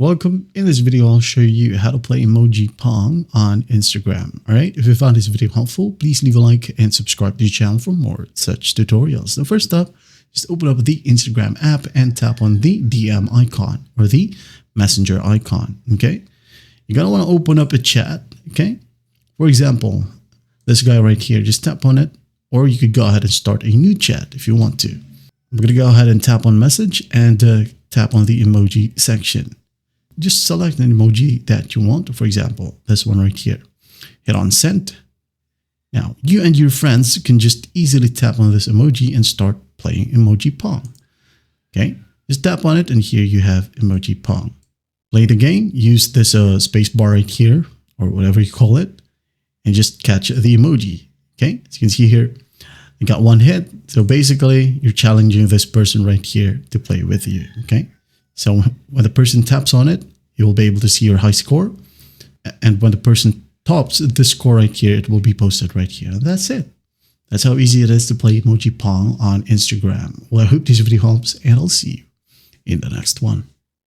Welcome. In this video, I'll show you how to play Emoji Pong on Instagram. All right. If you found this video helpful, please leave a like and subscribe to the channel for more such tutorials. The first up, just open up the Instagram app and tap on the DM icon or the messenger icon. Okay. You're going to want to open up a chat. Okay. For example, this guy right here, just tap on it, or you could go ahead and start a new chat if you want to. I'm going to go ahead and tap on message and tap on the emoji section. Just select an emoji that you want. For example, this one right here. Hit on send. Now, you and your friends can just easily tap on this emoji and start playing Emoji Pong. Okay, just tap on it and here you have Emoji Pong. Play the game, use this space bar right here or whatever you call it and just catch the emoji. Okay, as you can see here, I got one hit. So basically, you're challenging this person right here to play with you. Okay. So when the person taps on it, you will be able to see your high score. And when the person tops the score right here, it will be posted right here. And that's it. That's how easy it is to play Emoji Pong on Instagram. Well, I hope this video helps and I'll see you in the next one.